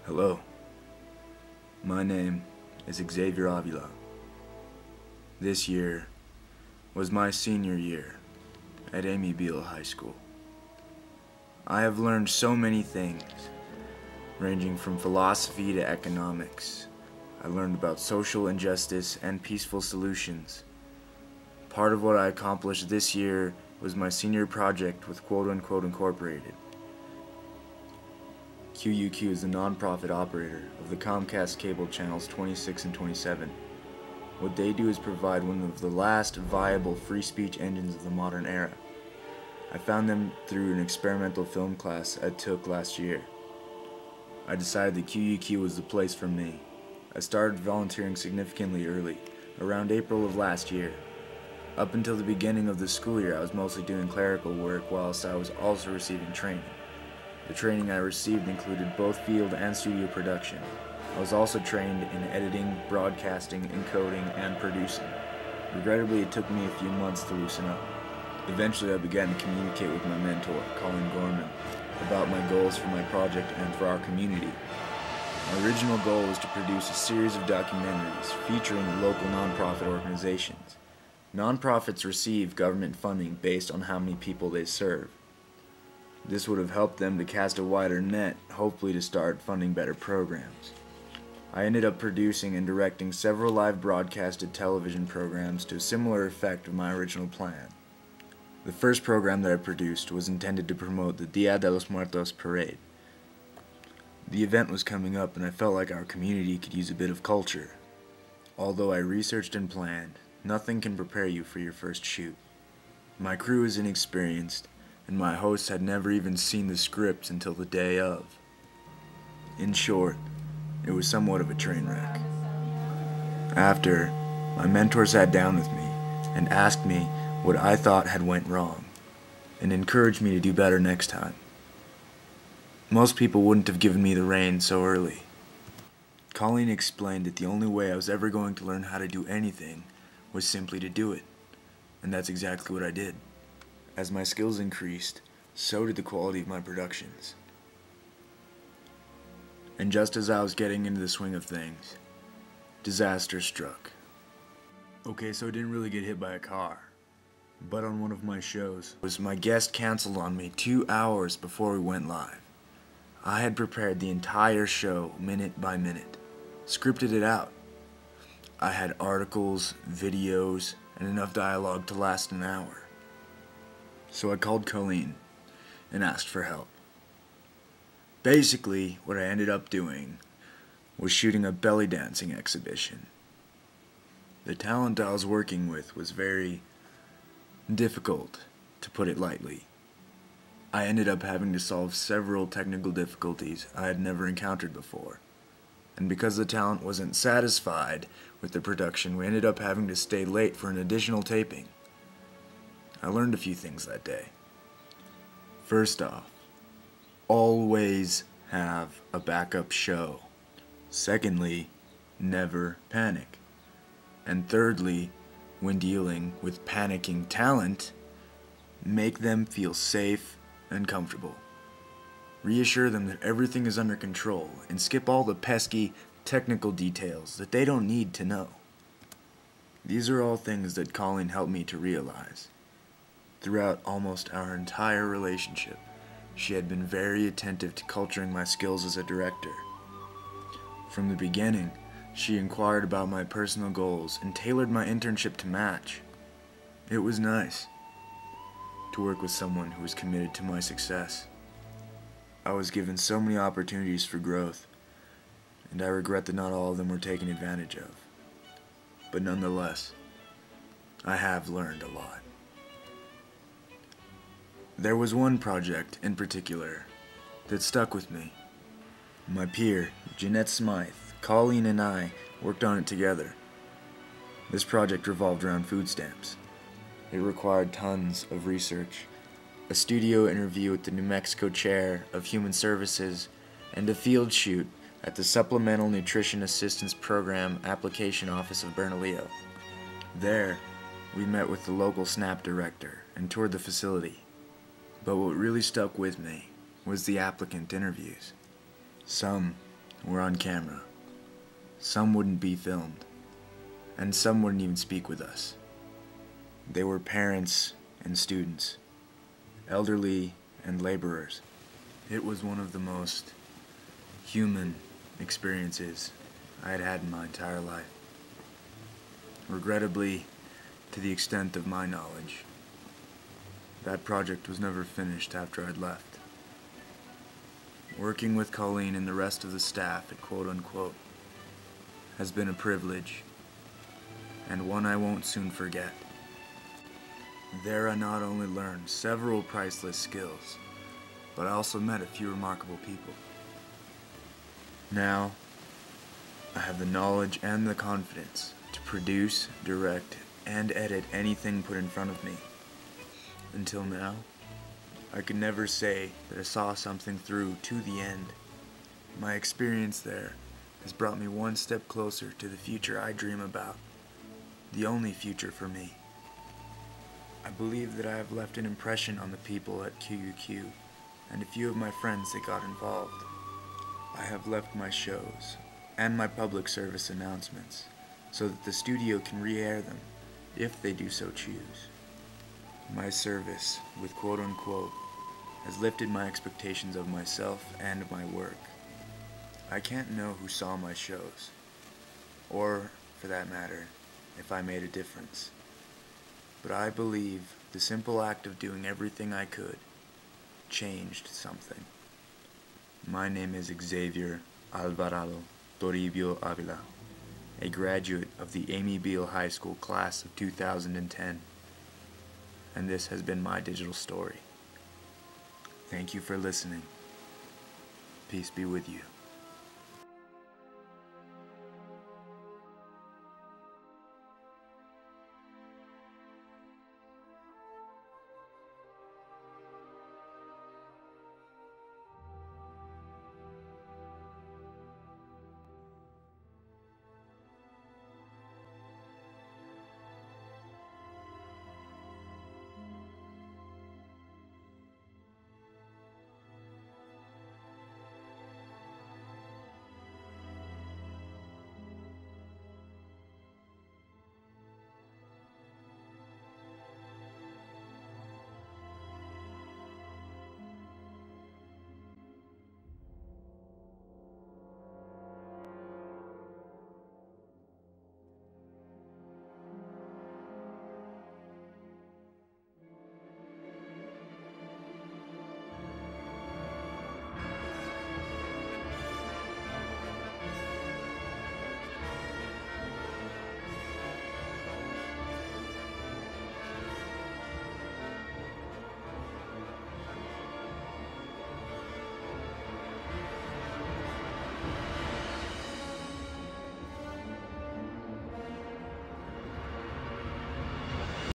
Hello, my name is Xavier Avila. This year was my senior year at Amy Beale High School. I have learned so many things, ranging from philosophy to economics. I learned about social injustice and peaceful solutions. Part of what I accomplished this year was my senior project with Quote Unquote Incorporated. QUQ is the nonprofit operator of the Comcast cable channels 26 and 27. What they do is provide one of the last viable free speech engines of the modern era. I found them through an experimental film class I took last year. I decided that QUQ was the place for me. I started volunteering significantly early, around April of last year. Up until the beginning of the school year, I was mostly doing clerical work whilst I was also receiving training. The training I received included both field and studio production. I was also trained in editing, broadcasting, encoding, and producing. Regrettably, it took me a few months to loosen up. Eventually, I began to communicate with my mentor, Colin Gorman, about my goals for my project and for our community. My original goal was to produce a series of documentaries featuring local nonprofit organizations. Nonprofits receive government funding based on how many people they serve. This would have helped them to cast a wider net, hopefully to start funding better programs. I ended up producing and directing several live broadcasted television programs to a similar effect of my original plan. The first program that I produced was intended to promote the Dia de los Muertos parade. The event was coming up and I felt like our community could use a bit of culture. Although I researched and planned, nothing can prepare you for your first shoot. My crew is inexperienced, and my hosts had never even seen the scripts until the day of. In short, it was somewhat of a train wreck. After, my mentor sat down with me and asked me what I thought had went wrong, and encouraged me to do better next time. Most people wouldn't have given me the reins so early. Colleen explained that the only way I was ever going to learn how to do anything was simply to do it, and that's exactly what I did. As my skills increased, so did the quality of my productions. And just as I was getting into the swing of things, disaster struck. Okay, so I didn't really get hit by a car, but on one of my shows, my guest canceled on me 2 hours before we went live. I had prepared the entire show minute by minute, scripted it out. I had articles, videos, and enough dialogue to last an hour. So I called Colleen and asked for help. Basically, what I ended up doing was shooting a belly dancing exhibition. The talent I was working with was very difficult, to put it lightly. I ended up having to solve several technical difficulties I had never encountered before. And because the talent wasn't satisfied with the production, we ended up having to stay late for an additional taping. I learned a few things that day. First off, always have a backup show. Secondly, never panic. And thirdly, when dealing with panicking talent, make them feel safe and comfortable. Reassure them that everything is under control and skip all the pesky technical details that they don't need to know. These are all things that Colleen helped me to realize. Throughout almost our entire relationship, she had been very attentive to culturing my skills as a director. From the beginning, she inquired about my personal goals and tailored my internship to match. It was nice to work with someone who was committed to my success. I was given so many opportunities for growth, and I regret that not all of them were taken advantage of. But nonetheless, I have learned a lot. There was one project in particular that stuck with me. My peer, Jeanette Smythe, Colleen, and I worked on it together. This project revolved around food stamps. It required tons of research, a studio interview with the New Mexico Chair of Human Services, and a field shoot at the Supplemental Nutrition Assistance Program Application Office of Bernalillo. There, we met with the local SNAP director and toured the facility. But what really stuck with me was the applicant interviews. Some were on camera. Some wouldn't be filmed, and some wouldn't even speak with us. They were parents and students, elderly and laborers. It was one of the most human experiences I had had in my entire life. Regrettably, to the extent of my knowledge, that project was never finished after I'd left. Working with Colleen and the rest of the staff at Quote Unquote has been a privilege, and one I won't soon forget. There I not only learned several priceless skills, but I also met a few remarkable people. Now, I have the knowledge and the confidence to produce, direct, and edit anything put in front of me. Until now, I could never say that I saw something through to the end. My experience there has brought me one step closer to the future I dream about, the only future for me. I believe that I have left an impression on the people at QUQ and a few of my friends that got involved. I have left my shows and my public service announcements so that the studio can re-air them if they do so choose. My service with Quote Unquote has lifted my expectations of myself and my work. I can't know who saw my shows, or, for that matter, if I made a difference. But I believe the simple act of doing everything I could changed something. My name is Xavier Avila, a graduate of the Amy Beale High School class of 2010, and this has been my digital story. Thank you for listening. Peace be with you.